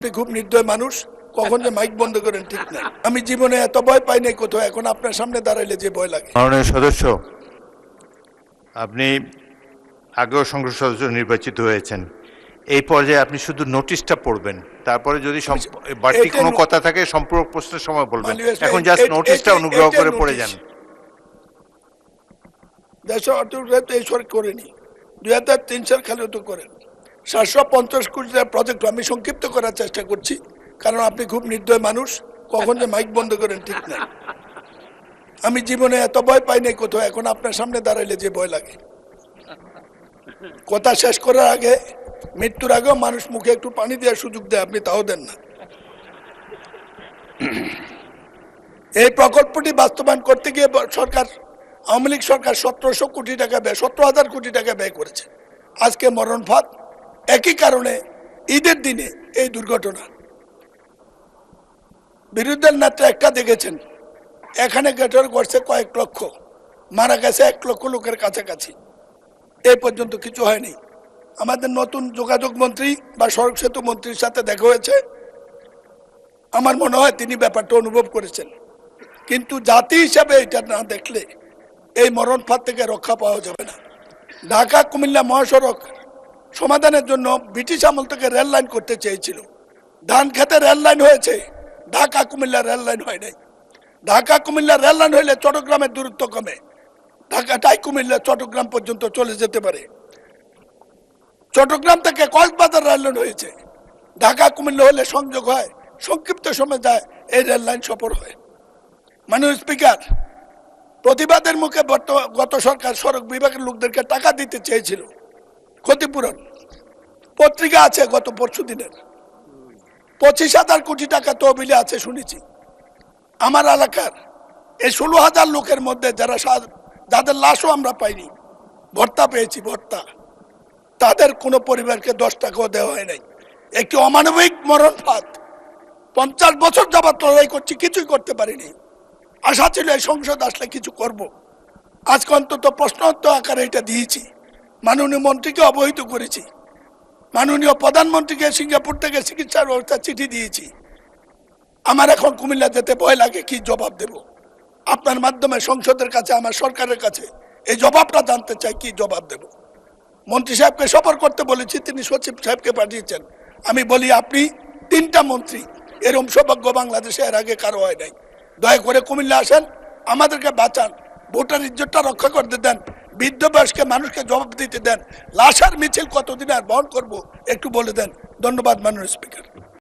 আপনি খুব নির্দয় মানুষ, কখন যে মাইক বন্ধ করেন ঠিক নাই। আমি জীবনে এত ভয় পাই নাই কোথাও, এখন আপনার সামনে দাঁড়াইলে যে ভয় লাগে। মাননীয় সদস্য, আপনি আগেও সংসদ সদস্য নির্বাচিত হয়েছেন, এই পর্যায়ে আপনি শুধু নোটিশটা পড়বেন, তারপরে যদি বাড়তি কোনো কথা থাকে সম্পূরক প্রশ্নের সময় বলবেন। এখন জাস্ট নোটিশটা অনুগ্রহ করে পড়ে যান। দেশের অর্থনীতি তো এই সরকার করেনি, 2003 সাল খালি তো করেন 750 কোটি টাকার প্রজেক্ট। আমি সংক্ষিপ্ত করার চেষ্টা করছি, কারণ আপনি খুব নির্দয় মানুষ, কখন যে মাইক বন্ধ করেন ঠিক নাই। আমি জীবনে এত ভয় পাই নাই কোথাও, এখন আপনার সামনে দাঁড়াইলে যে ভয় লাগে। কথা শেষ করার আগে, মৃত্যুর আগেও মানুষ মুখে একটু পানি দেওয়ার সুযোগ দেয়, আপনি তাও দেন না। এই প্রকল্পটি বাস্তবায়ন করতে গিয়ে সরকার, আওয়ামী লীগ সরকার 1700 কোটি টাকা ব্যয়, 17,000 কোটি টাকা ব্যয় করেছে। আজকে মরণ ফাঁদ, একই কারণে ঈদের দিনে এই দুর্ঘটনা। বিরোধী নেতা একটা দেখেছেন, এখানে গেটার করছে কয়েক লক্ষ, মারা গেছে 1 লক্ষ লোকের কাছাকাছি। এই পর্যন্ত কিছু হয়নি। আমাদের নতুন যোগাযোগ মন্ত্রী বা সড়ক সেতু মন্ত্রীর সাথে দেখা হয়েছে, আমার মনে হয় তিনি ব্যাপারটা অনুভব করেছেন, কিন্তু জাতি হিসাবে এটা না দেখলে এই মরণ ফাঁদ থেকে রক্ষা পাওয়া যাবে না। ঢাকা কুমিল্লা মহাসড়ক সমাধানের জন্য ব্রিটিশ আমল থেকে রেল লাইন করতে চেয়েছিল। ধান খেতে রেল লাইন হয়েছে, ঢাকা কুমিল্লা রেল লাইন হয় নাই। ঢাকা কুমিল্লা রেল লাইন হইলে চট্টগ্রামের দূরত্ব কমে, ঢাকাটাই কুমিল্লা চট্টগ্রাম পর্যন্ত চলে যেতে পারে। চট্টগ্রাম থেকে কক্সবাজার রেল লাইন হয়েছে, ঢাকা কুমিল্লা হলে সংযোগ হয়, সংক্ষিপ্ত সময় যায়, এই রেল লাইন সফর হয়। মাননীয় স্পিকার, প্রতিবাদের মুখে গত সরকার সড়ক বিভাগের লোকদেরকে টাকা দিতে চেয়েছিল ক্ষতিপূরণ। পত্রিকা আছে গত পরশু দিনের, 25,000 কোটি টাকা তহবিলে আছে শুনেছি। আমার এলাকার এই 16,000 লোকের মধ্যে যাদের লাশও আমরা পাইনি, ভর্তা পেয়েছি, ভর্তা, তাদের কোনো পরিবারকে 10 টাকাও দেওয়া হয় নাই। একটি অমানবিক মরণ ফাঁদ। 50 বছর যাবত লড়াই করছি, কিছুই করতে পারিনি। আশা ছিল এই সংসদ আসলে কিছু করব। আজকে অন্তত প্রশ্নোত্তর আকারে এটা দিয়েছি, মাননীয় মন্ত্রীকে অবহিত করেছি, মাননীয় প্রধানমন্ত্রীকে সিঙ্গাপুর থেকে চিকিৎসার ব্যবস্থা চিঠি দিয়েছি। আমার এখন কুমিল্লা যেতে ভয় লাগে, কি জবাব দেব? আপনার মাধ্যমে সংসদের কাছে, আমার সরকারের কাছে এই জবাবটা জানতে চাই, কি জবাব দেব? মন্ত্রী সাহেবকে সফর করতে বলেছি, তিনি সচিব সাহেবকে পাঠিয়েছেন। আমি বলি, আপনি 3টা মন্ত্রী, এরকম সৌভাগ্য বাংলাদেশে এর আগে কারো হয় নাই। দয়া করে কুমিল্লা আসেন, আমাদেরকে বাঁচান, ভোটার ইজ্জতটা রক্ষা করতে দেন, বৃদ্ধ বয়স্কে মানুষকে জবাব দিতে দেন। লাশের মিছিল কতদিন আর বহন করবো একটু বলে দেন। ধন্যবাদ মাননীয় স্পিকার।